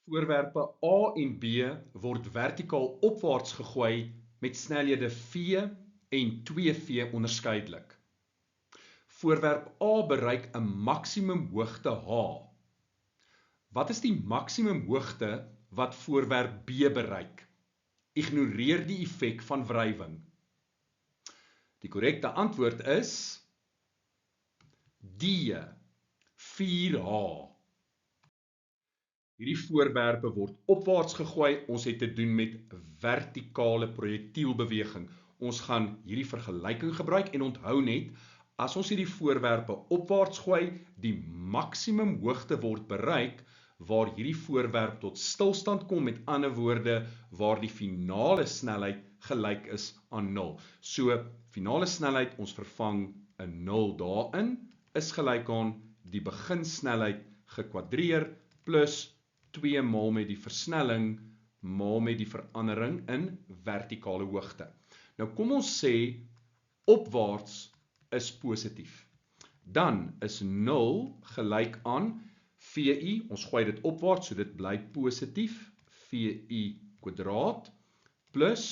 Voorwerpe A en B word vertikaal opwaarts gegooi met snelhede v en 2v onderskeidelik. Voorwerp A bereik 'n maksimum hoogte h. Wat is die maksimum hoogte wat voorwerp B bereik? Ignoreer die effek van wrywing. Die korrekte antwoord is D, 4h. Hierdie voorwerpe word opwaarts gegooi. Ons het te doen met vertikale projektielbeweging. Ons gaan hierdie vergelyking gebruik en onthou net, as ons hierdie voorwerpe opwaarts gooi, die maksimum hoogte word bereik waar hierdie voorwerp tot stilstand kom, met ander woorde, waar die finale snelheid gelyk is aan 0. So, finale snelheid, ons vervang 'n 0 daarin, is gelyk aan die beginsnelheid gekwadreer plus 2 maal met die versnelling maal met die verandering in vertikale hoogte. Nou kom ons sê opwaarts is positief. Dan is 0 gelyk aan VI, ons gooi dit opwaarts, so dit bly positief, VI kwadraat, plus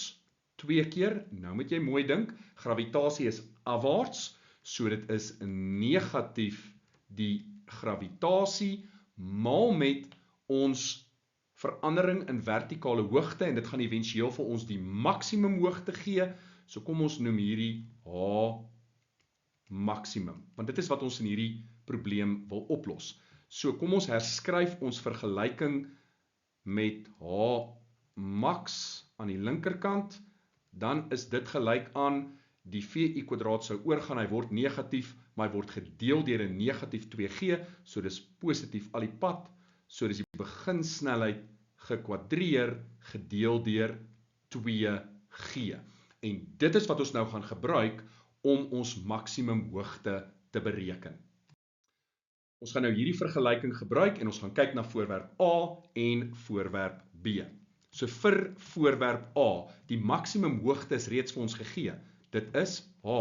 2 keer, nou moet jy mooi dink, gravitasie is afwaarts, so dit is negatief die gravitasie, maal met ons verandering in vertikale hoogte, en dit gaan éventueel vir ons die maksimum hoogte gee, so kom ons noem hierdie H maksimum, want dit is wat ons in hierdie probleem wil oplos. So kom ons herskryf ons vergelyking met H max aan die linkerkant, dan is dit gelyk aan die VI kwadraat sou oorgaan, hy word negatief, maar hy word gedeel deur 'n negatief 2g, so dis positief al die pad, so dis die beginsnelheid gekwadreer gedeel deur 2g. En dit is wat ons nou gaan gebruik om ons maksimum hoogte te bereken. Ons gaan nou hierdie vergelyking gebruik en ons gaan kyk na voorwerp A en voorwerp B. So vir voorwerp A, die maksimum hoogte is reeds vir ons gegee. Dit is h.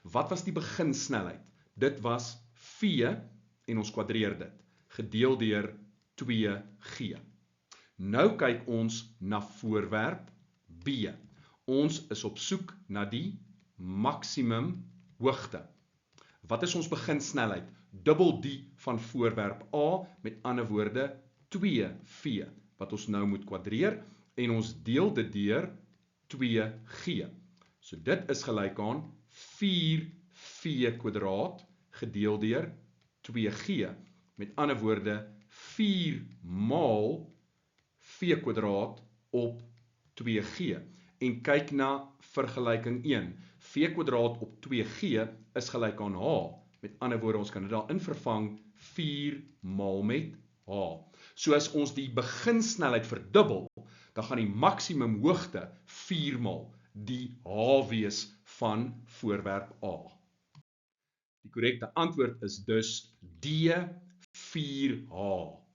Wat was die beginsnelheid? Dit was v en ons kwadreer dit, gedeel deur 2g. Nou kyk ons na voorwerp B. Ons is op soek na die maksimum hoogte. Wat is ons beginsnelheid? Dubbel die van voorwerp A, met ander woorde 2v, wat ons nou moet kwadreer, en ons deel dit deur 2g. So dit is gelyk aan 4v kwadraat gedeel deur 2g. Met ander woorde 4 maal v kwadraat op 2g. En kyk na vergelyking 1. V kwadraat op 2g is gelyk aan h. Met ander woorde, ons kan dit daarin vervang 4 maal met h. So as ons die beginsnelheid verdubbel, dan gaan die maksimum hoogte 4 maal die h wees van voorwerp A. Die korrekte antwoord is dus D, 4h.